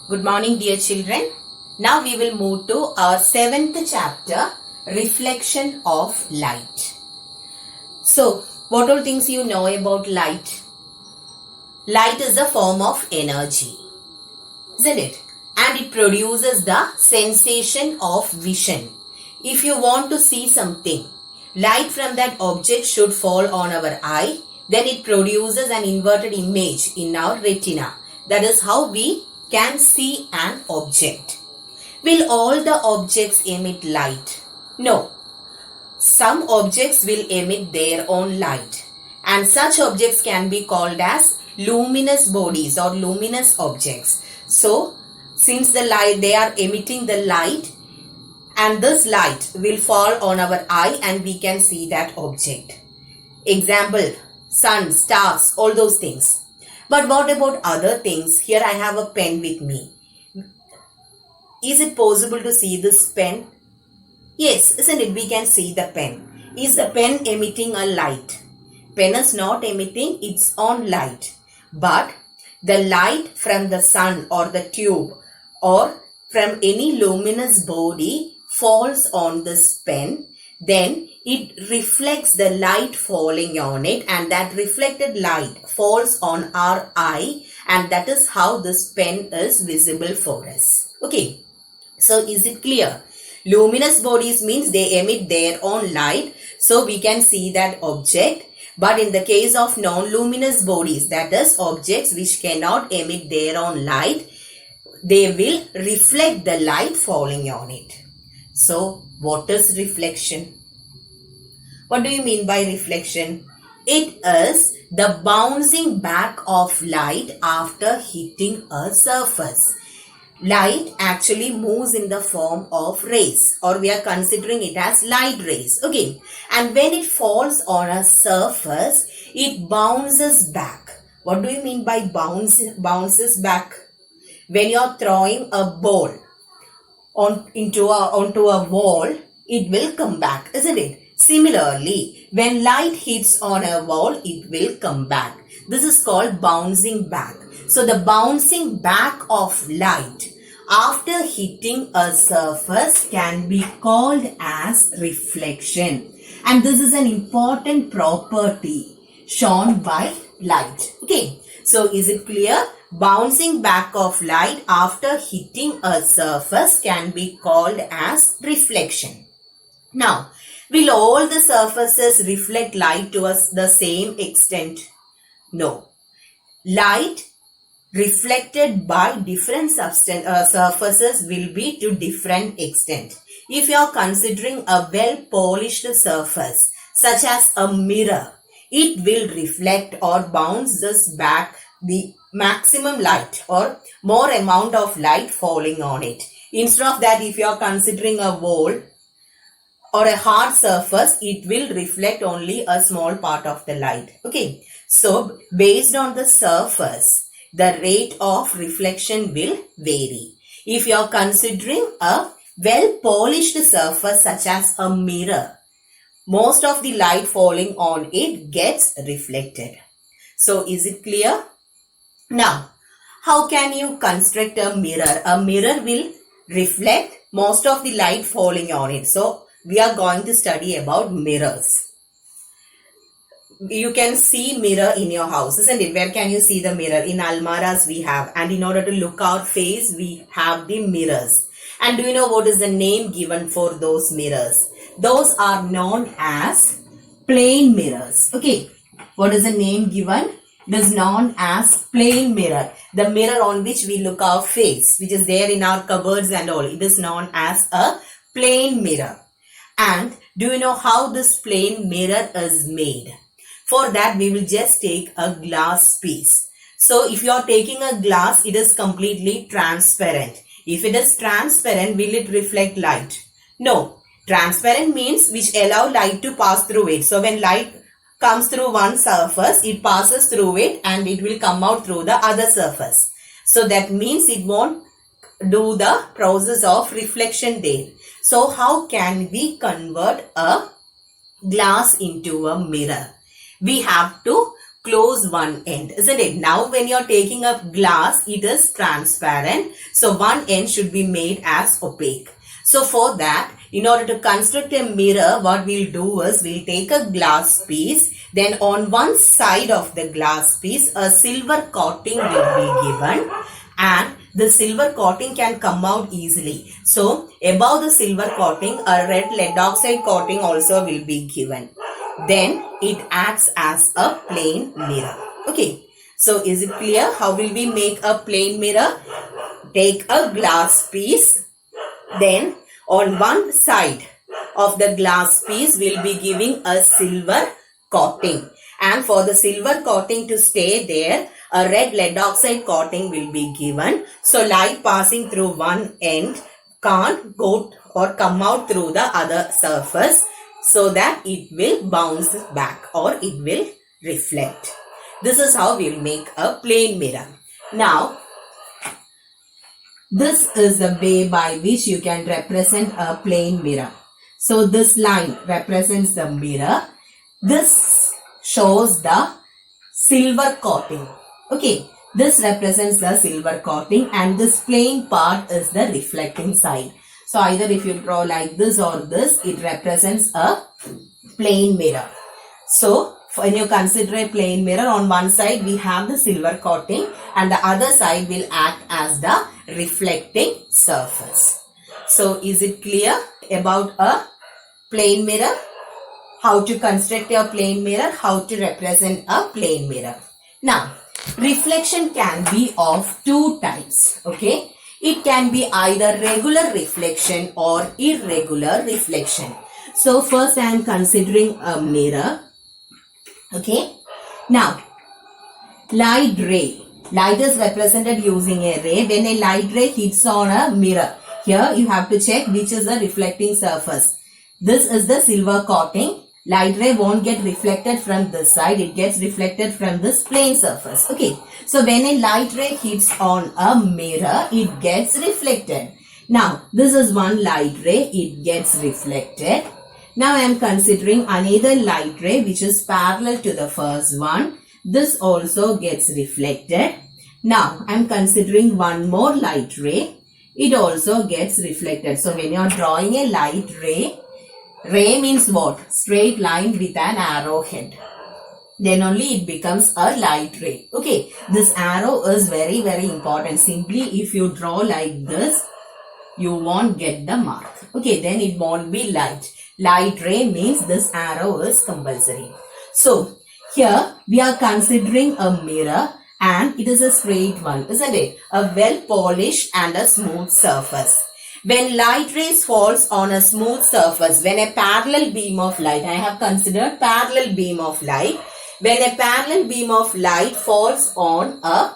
Good morning, dear children. Now we will move to our 7th chapter, Reflection of Light. So, what all things you know about light? Light is a form of energy, isn't it? And it produces the sensation of vision. If you want to see something, light from that object should fall on our eye. Then it produces an inverted image in our retina. That is how we can see an object. Will all the objects emit light? No. Some objects will emit their own light, and such objects can be called as luminous bodies or luminous objects. So, since the light, they are emitting the light, and this light will fall on our eye and we can see that object. Example, sun, stars, all those things. But what about other things? Here I have a pen with me. Is it possible to see this pen? Yes, isn't it? We can see the pen. Is the pen emitting a light? Pen is not emitting its own light. But the light from the sun or the tube or from any luminous body falls on this pen. Then it reflects the light falling on it, and that reflected light falls on our eye, and that is how this pen is visible for us. Okay, so is it clear? Luminous bodies means they emit their own light, so we can see that object. But in the case of non-luminous bodies, that is objects which cannot emit their own light, they will reflect the light falling on it. So what is reflection? What do you mean by reflection? It is the bouncing back of light after hitting a surface. Light actually moves in the form of rays, or we are considering it as light rays. Okay, and when it falls on a surface, it bounces back. What do you mean by bounces back? When you are throwing a ball onto a wall, it will come back, isn't it? Similarly, when light hits on a wall, it will come back. This is called bouncing back. So the bouncing back of light after hitting a surface can be called as reflection. And this is an important property shown by light. Okay, so is it clear? Bouncing back of light after hitting a surface can be called as reflection. Now, will all the surfaces reflect light to us the same extent? No. Light reflected by different surfaces will be to different extent. If you are considering a well-polished surface, such as a mirror, it will reflect or bounce this back the maximum light or more amount of light falling on it. Instead of that, if you are considering a wall or a hard surface, it will reflect only a small part of the light. Okay, so based on the surface, the rate of reflection will vary. If you are considering a well-polished surface such as a mirror, most of the light falling on it gets reflected. So is it clear? Now, how can you construct a mirror? A mirror will reflect most of the light falling on it. So we are going to study about mirrors. You can see mirror in your house, isn't it? Where can you see the mirror? In almaras we have, and in order to look our face, we have the mirrors. And do you know what is the name given for those mirrors? Those are known as plane mirrors. Okay, what is the name given? It is known as plane mirror. The mirror on which we look our face, which is there in our cupboards and all, it is known as a plane mirror. And do you know how this plane mirror is made? For that, we will just take a glass piece. So if you are taking a glass, it is completely transparent. If it is transparent, will it reflect light? No. Transparent means which allow light to pass through it. So when light comes through one surface, it passes through it and it will come out through the other surface. So that means it won't do the process of reflection there. So how can we convert a glass into a mirror? We have to close one end, isn't it? Now when you're taking up glass, it is transparent. So one end should be made as opaque. So for that, in order to construct a mirror, what we'll do is we'll take a glass piece. Then on one side of the glass piece, a silver coating will be given. And the silver coating can come out easily. So above the silver coating, a red lead oxide coating also will be given. Then it acts as a plane mirror. Okay. So is it clear how will we make a plane mirror? Take a glass piece. Then on one side of the glass piece, we'll be giving a silver coating. And for the silver coating to stay there, a red lead oxide coating will be given. So light passing through one end can't go or come out through the other surface, so that it will bounce back or it will reflect. This is how we will make a plane mirror. Now, this is the way by which you can represent a plane mirror. So this line represents the mirror. This shows the silver coating. Okay, this represents the silver coating, and this plain part is the reflecting side. So either if you draw like this or this, it represents a plane mirror. So when you consider a plane mirror, on one side we have the silver coating and the other side will act as the reflecting surface. So is it clear about a plane mirror? How to construct a plane mirror? How to represent a plane mirror? Now, reflection can be of two types. Okay. It can be either regular reflection or irregular reflection. So first I am considering a mirror. Okay. Now, light ray. Light is represented using a ray. When a light ray hits on a mirror, here you have to check which is the reflecting surface. This is the silver coating. Light ray won't get reflected from this side. It gets reflected from this plane surface. Okay. So when a light ray hits on a mirror, it gets reflected. Now, this is one light ray. It gets reflected. Now I am considering another light ray which is parallel to the first one. This also gets reflected. Now I am considering one more light ray. It also gets reflected. So when you are drawing a light ray, ray means what? Straight line with an arrowhead. Then only it becomes a light ray. Okay, this arrow is very, very important. Simply if you draw like this, you won't get the mark. Okay, then it won't be light. Light ray means this arrow is compulsory. So here we are considering a mirror and it is a straight one, isn't it? A well polished and a smooth surface. When light rays falls on a smooth surface, when a parallel beam of light, I have considered parallel beam of light. When a parallel beam of light falls on a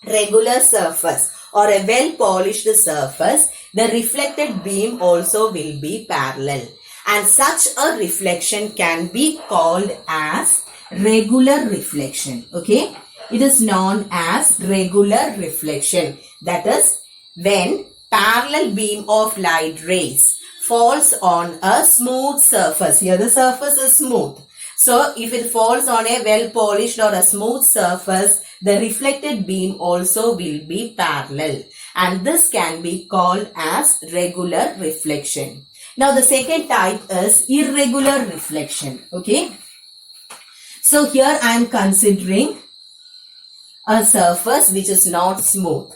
regular surface or a well polished surface, the reflected beam also will be parallel. And such a reflection can be called as regular reflection. Okay, it is known as regular reflection. That is when parallel beam of light rays falls on a smooth surface. Here the surface is smooth. So if it falls on a well polished or a smooth surface, the reflected beam also will be parallel. And this can be called as regular reflection. Now the second type is irregular reflection. Okay. So here I am considering a surface which is not smooth,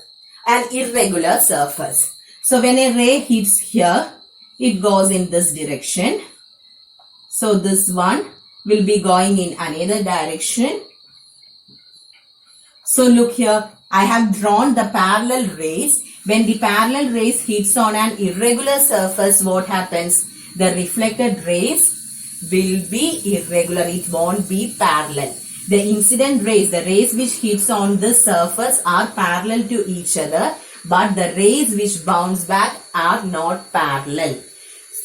an irregular surface. So when a ray hits here, it goes in this direction. So this one will be going in another direction. So look here, I have drawn the parallel rays. When the parallel rays hits on an irregular surface, what happens? The reflected rays will be irregular. It won't be parallel. The incident rays, the rays which hits on this surface are parallel to each other, but the rays which bounce back are not parallel.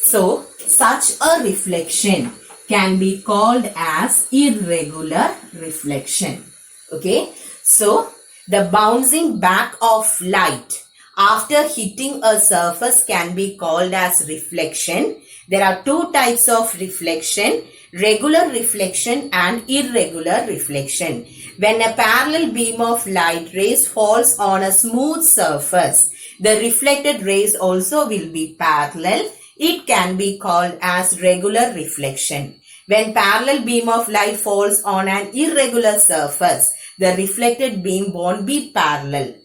So such a reflection can be called as irregular reflection. Okay. So the bouncing back of light after hitting a surface can be called as reflection. There are two types of reflection. regular reflection and irregular reflection. When a parallel beam of light rays falls on a smooth surface, the reflected rays also will be parallel. It can be called as regular reflection. When parallel beam of light falls on an irregular surface, the reflected beam won't be parallel.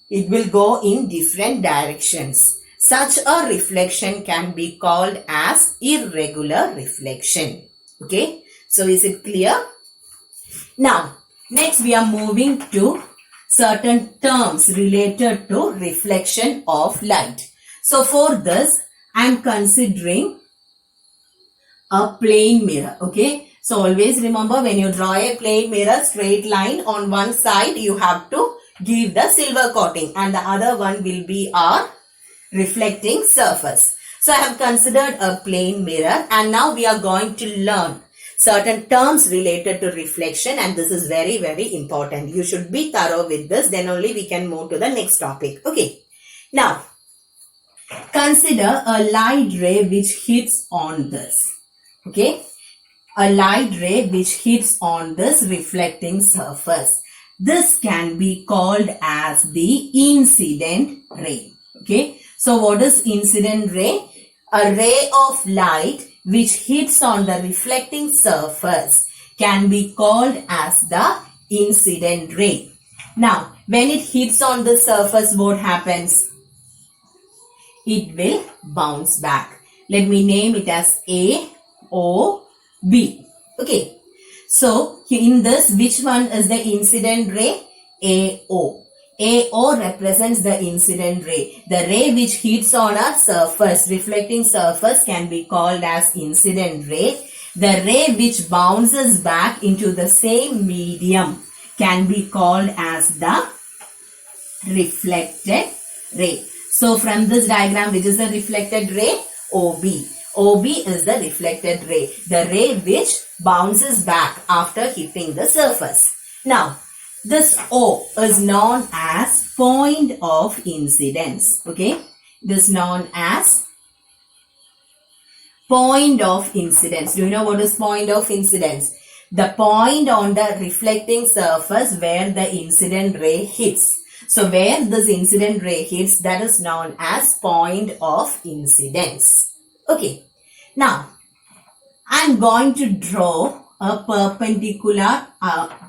It will go in different directions. Such a reflection can be called as irregular reflection. Okay, so is it clear? Now, next we are moving to certain terms related to reflection of light. So for this, I am considering a plane mirror. Okay, so always remember, when you draw a plane mirror, straight line on one side, you have to give the silver coating, and the other one will be our reflecting surface. So I have considered a plane mirror, and now we are going to learn certain terms related to reflection, and this is very, very important. You should be thorough with this, then only we can move to the next topic. Okay, now consider a light ray which hits on this. Okay, a light ray which hits on this reflecting surface. This can be called as the incident ray. Okay, so what is incident ray? A ray of light which hits on the reflecting surface can be called as the incident ray. Now, when it hits on the surface, what happens? It will bounce back. Let me name it as A, O, B. Okay. So, in this, which one is the incident ray? AO. AO represents the incident ray. The ray which hits on a surface, reflecting surface, can be called as incident ray. The ray which bounces back into the same medium can be called as the reflected ray. So, from this diagram, which is the reflected ray? OB. OB is the reflected ray, the ray which bounces back after hitting the surface. Now, this O is known as point of incidence. Okay, this is known as point of incidence. Do you know what is point of incidence? The point on the reflecting surface where the incident ray hits. So, where this incident ray hits, that is known as point of incidence. Okay, now I am going to draw a perpendicular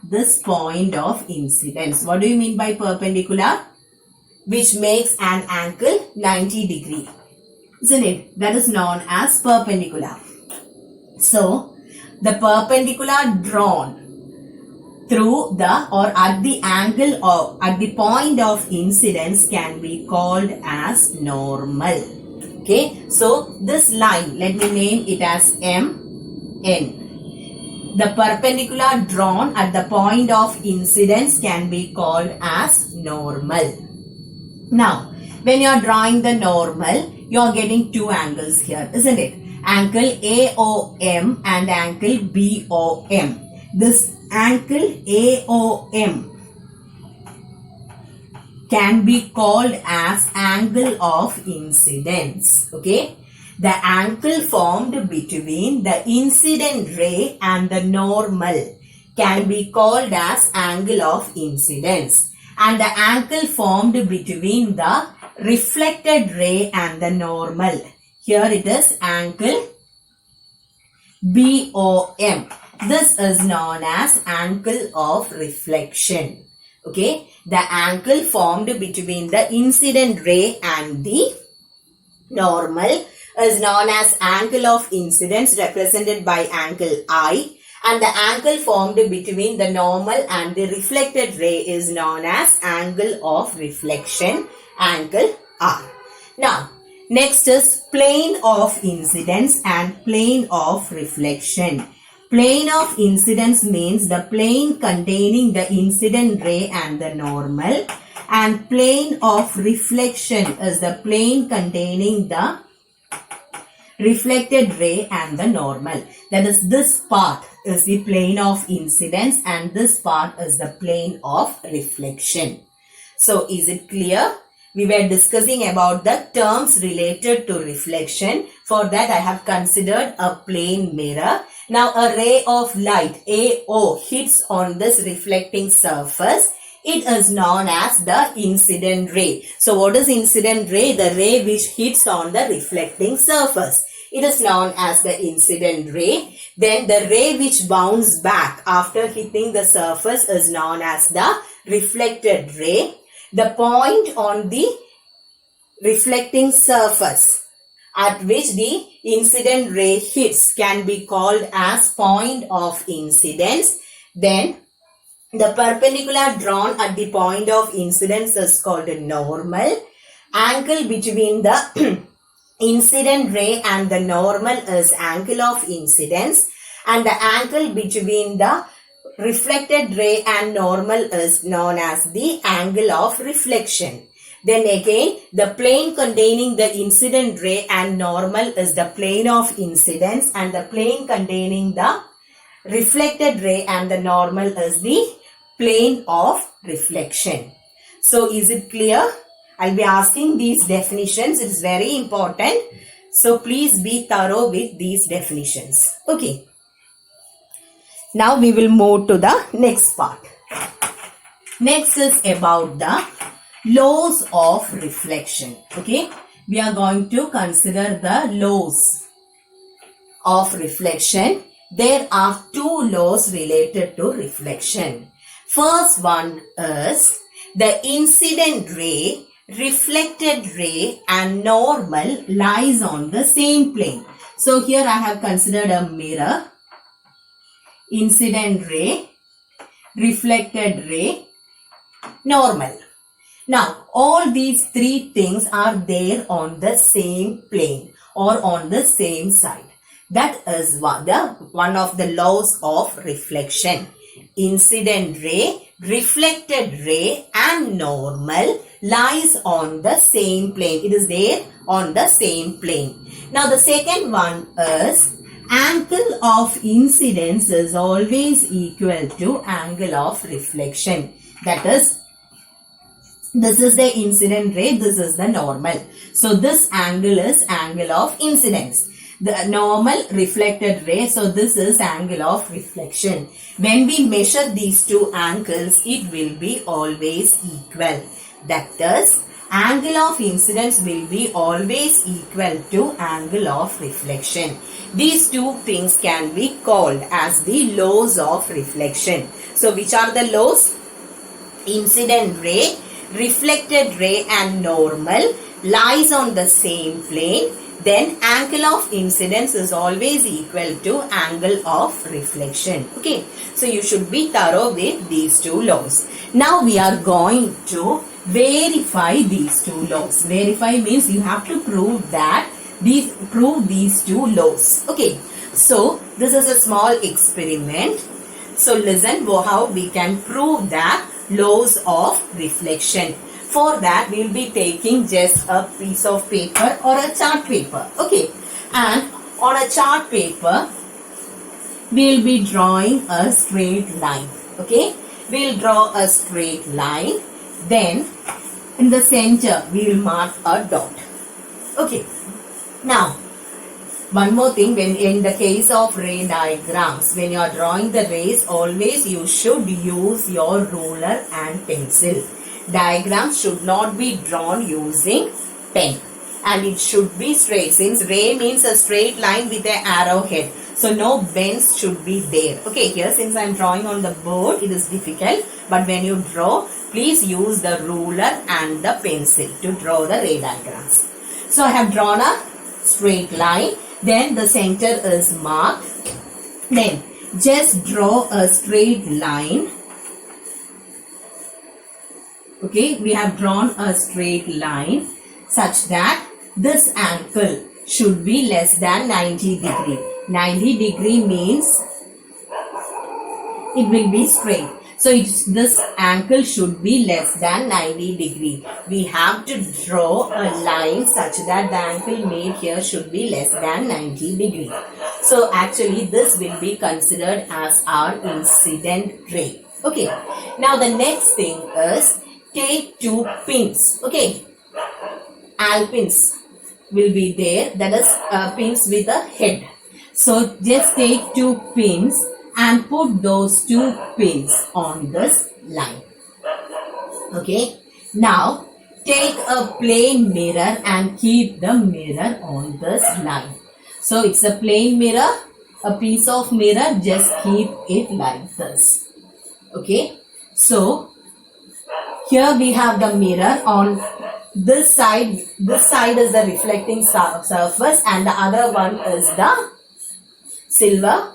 this point of incidence. What do you mean by perpendicular? Which makes an angle 90 degree. Isn't it? That is known as perpendicular. So, the perpendicular drawn through the or at the angle or at the point of incidence can be called as normal. Okay, so this line, let me name it as MN. The perpendicular drawn at the point of incidence can be called as normal. Now, when you are drawing the normal, you are getting two angles here, isn't it? Angle AOM and angle BOM. This angle AOM can be called as angle of incidence. Okay, the angle formed between the incident ray and the normal can be called as angle of incidence, and the angle formed between the reflected ray and the normal, here it is angle BOM. This is known as angle of reflection. Okay, the angle formed between the incident ray and the normal is known as angle of incidence, represented by angle I, and the angle formed between the normal and the reflected ray is known as angle of reflection, angle R. Now, next is plane of incidence and plane of reflection. Plane of incidence means the plane containing the incident ray and the normal, and plane of reflection is the plane containing the reflected ray and the normal. That is, this part is the plane of incidence and this part is the plane of reflection. So, is it clear? we were discussing about the terms related to reflection. For that, I have considered a plane mirror. Now, a ray of light, AO, hits on this reflecting surface. It is known as the incident ray. So, what is incident ray? The ray which hits on the reflecting surface. It is known as the incident ray. Then the ray which bounces back after hitting the surface is known as the reflected ray. The point on the reflecting surface at which the incident ray hits can be called as point of incidence. Then the perpendicular drawn at the point of incidence is called a normal. Angle between the incident ray and the normal is angle of incidence, and the angle between the reflected ray and normal is known as the angle of reflection. Then again, the plane containing the incident ray and normal is the plane of incidence, and the plane containing the reflected ray and the normal is the plane of reflection. So, is it clear? I'll be asking these definitions. It is very important. So, please be thorough with these definitions. Okay. Now, we will move to the next part. Next is about the laws of reflection. Okay. We are going to consider the laws of reflection. There are two laws related to reflection. First one is the incident ray, reflected ray and normal lies on the same plane. So here I have considered a mirror, incident ray, reflected ray, normal. Now all these three things are there on the same plane or on the same side. That is one of the laws of reflection. Incident ray, reflected ray and normal lies on the same plane. It is there on the same plane. Now the second one is angle of incidence is always equal to angle of reflection. That is, this is the incident ray, this is the normal. So this angle is angle of incidence. The normal reflected ray, so this is angle of reflection. When we measure these two angles, it will be always equal. That is, angle of incidence will be always equal to angle of reflection. These two things can be called as the laws of reflection. So, which are the laws? Incident ray, reflected ray and normal lies on the same plane. Then angle of incidence is always equal to angle of reflection. Okay. So you should be thorough with these two laws. Now we are going to verify these two laws. Verify means you have to prove that these two laws. Okay. So this is a small experiment. So listen how we can prove that laws of reflection. For that, we will be taking just a piece of paper or a chart paper. Okay. And on a chart paper, we will be drawing a straight line. Okay. We will draw a straight line. Then, in the center, we will mark a dot. Okay. Now, one more thing, when in the case of ray diagrams, when you are drawing the rays, always you should use your ruler and pencil. Diagrams should not be drawn using pen, and it should be straight, since ray means a straight line with an arrowhead. So no bends should be there. Okay, here since I am drawing on the board, it is difficult, but when you draw, please use the ruler and the pencil to draw the ray diagrams. So I have drawn a straight line, then the center is marked. Then just draw a straight line. Okay, we have drawn a straight line such that this angle should be less than 90 degree. 90 degree means it will be straight. So this angle should be less than 90 degree. We have to draw a line such that the angle made here should be less than 90 degree. So actually this will be considered as our incident ray. Okay. Now the next thing is take two pins. Okay. alpins will be there, that is pins with a head. So just take 2 pins and put those 2 pins on this line. Okay. Now take a plain mirror and keep the mirror on this line. So it's a plain mirror, a piece of mirror, just keep it like this. Okay. So here we have the mirror on this side. This side is the reflecting surface and the other one is the silver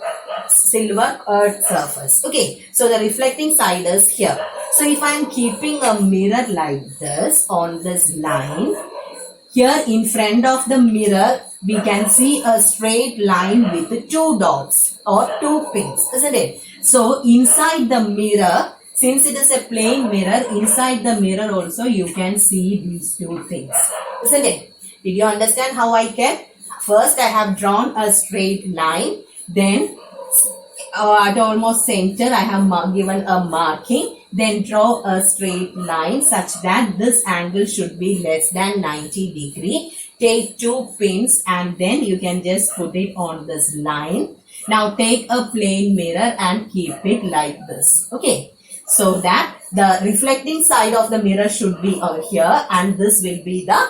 earth surface. Okay, so the reflecting side is here. So if I am keeping a mirror like this on this line, here in front of the mirror we can see a straight line with 2 dots or 2 pins, isn't it? So inside the mirror, since it is a plain mirror, inside the mirror also you can see these 2 things, isn't it? Did you understand how I kept? First I have drawn a straight line, then at almost center I have given a marking, then draw a straight line such that this angle should be less than 90 degree. Take 2 pins and then you can just put it on this line. Now take a plain mirror and keep it like this. Okay, so that the reflecting side of the mirror should be over here and this will be the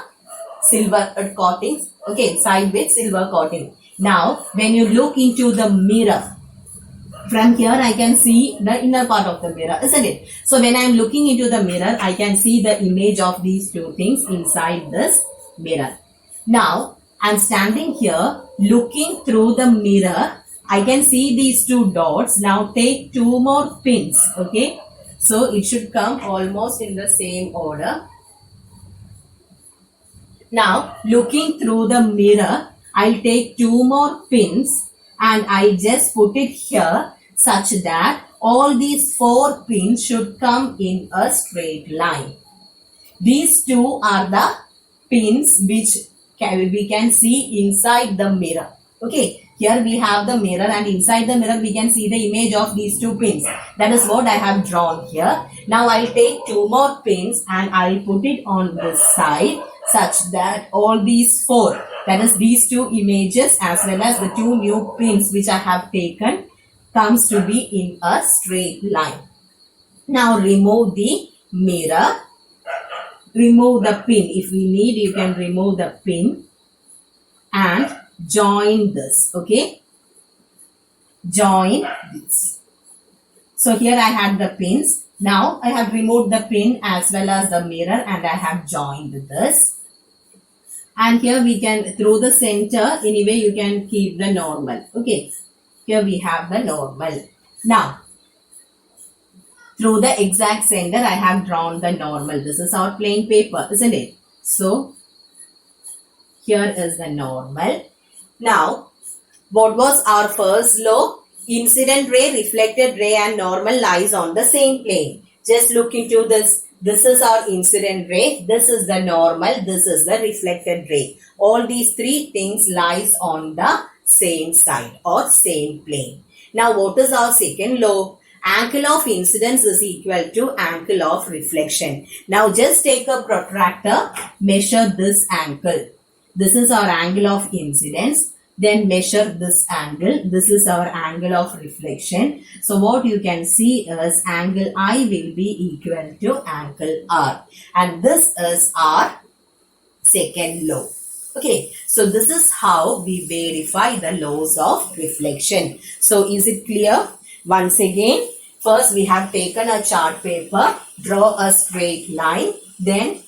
silver coating. Okay, side with silver coating. Now when you look into the mirror, from here I can see the inner part of the mirror, isn't it? So when I am looking into the mirror, I can see the image of these 2 things inside this mirror. Now I am standing here looking through the mirror. I can see these 2 dots. Now take 2 more pins. Okay, so it should come almost in the same order. Now looking through the mirror, I'll take 2 more pins and I just put it here such that all these 4 pins should come in a straight line. These 2 are the pins which we can see inside the mirror. Okay, here we have the mirror and inside the mirror we can see the image of these 2 pins. That is what I have drawn here. Now I'll take 2 more pins and I'll put it on this side such that all these 4, that is these 2 images as well as the 2 new pins which I have taken, comes to be in a straight line. Now remove the mirror, remove the pin. If we need, you can remove the pin and join this. Okay, join this. So here I had the pins. Now I have removed the pin as well as the mirror and I have joined this. And here we can, through the center, anyway you can keep the normal. Okay, here we have the normal. Now through the exact center I have drawn the normal. This is our plain paper, isn't it? So here is the normal. Now what was our first law? Incident ray, reflected ray and normal lies on the same plane. Just look into this. This is our incident ray, this is the normal, this is the reflected ray. All these 3 things lies on the same side or same plane. Now what is our second law? Angle of incidence is equal to angle of reflection. Now just take a protractor, measure this angle. This is our angle of incidence. Then measure this angle. This is our angle of reflection. So what you can see is angle I will be equal to angle R. And this is our second law. Okay, so this is how we verify the laws of reflection. So is it clear? Once again, first we have taken a chart paper, draw a straight line, then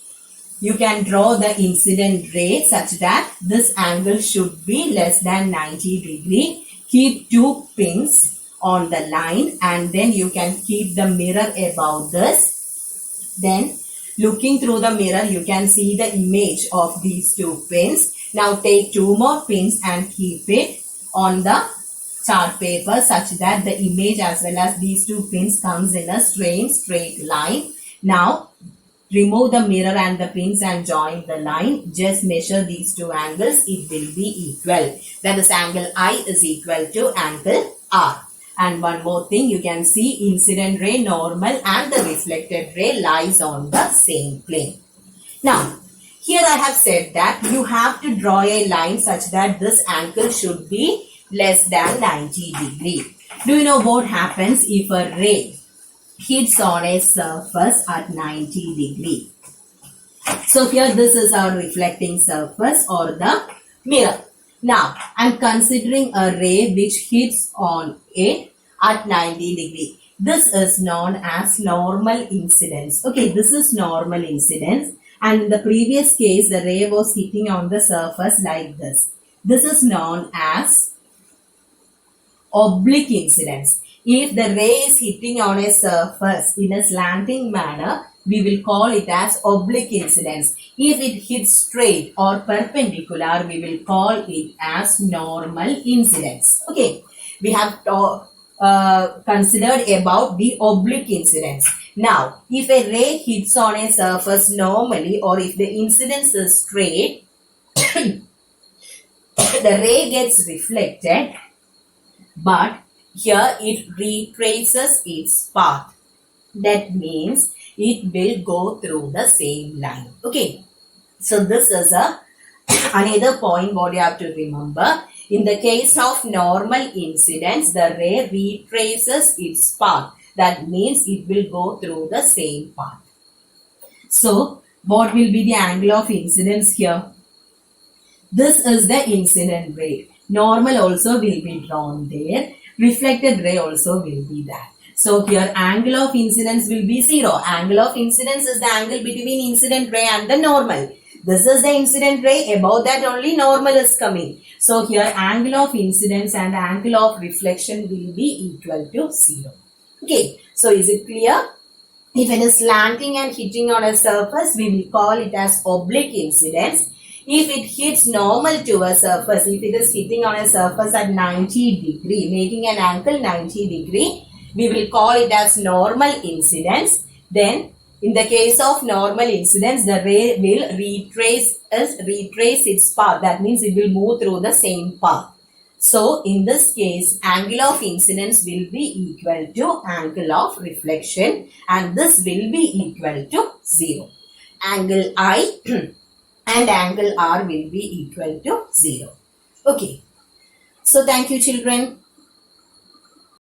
you can draw the incident ray such that this angle should be less than 90 degree. Keep 2 pins on the line and then you can keep the mirror above this. Then looking through the mirror you can see the image of these 2 pins. Now take 2 more pins and keep it on the chart paper such that the image as well as these 2 pins comes in a straight line. Now remove the mirror and the pins and join the line. Just measure these 2 angles. It will be equal. That is angle I is equal to angle R. And one more thing, you can see incident ray, normal and the reflected ray lies on the same plane. Now Here I have said that you have to draw a line such that this angle should be less than 90 degree. Do you know what happens if a ray hits on a surface at 90 degree? So here this is our reflecting surface or the mirror. Now I am considering a ray which hits on it at 90 degree. This is known as normal incidence. Okay, this is normal incidence. And in the previous case, the ray was hitting on the surface like this. This is known as oblique incidence. If the ray is hitting on a surface in a slanting manner, we will call it as oblique incidence. If it hits straight or perpendicular, we will call it as normal incidence. Okay, we have considered about the oblique incidence. Now, if a ray hits on a surface normally or if the incidence is straight, the ray gets reflected, but here it retraces its path. That means it will go through the same line. Okay, so this is another point what you have to remember. In the case of normal incidence, the ray retraces its path. That means it will go through the same path. So, what will be the angle of incidence here? This is the incident ray. Normal also will be drawn there. Reflected ray also will be there. So, here angle of incidence will be 0. Angle of incidence is the angle between incident ray and the normal. This is the incident ray. Above that only normal is coming. So, here angle of incidence and angle of reflection will be equal to 0. Okay, so is it clear? If it is slanting and hitting on a surface, we will call it as oblique incidence. If it hits normal to a surface, if it is hitting on a surface at 90 degree, making an angle 90 degree, we will call it as normal incidence. Then, in the case of normal incidence, the ray will retrace its path. That means it will move through the same path. So, in this case, angle of incidence will be equal to angle of reflection and this will be equal to 0. Angle I and angle R will be equal to 0. Okay. So, thank you children.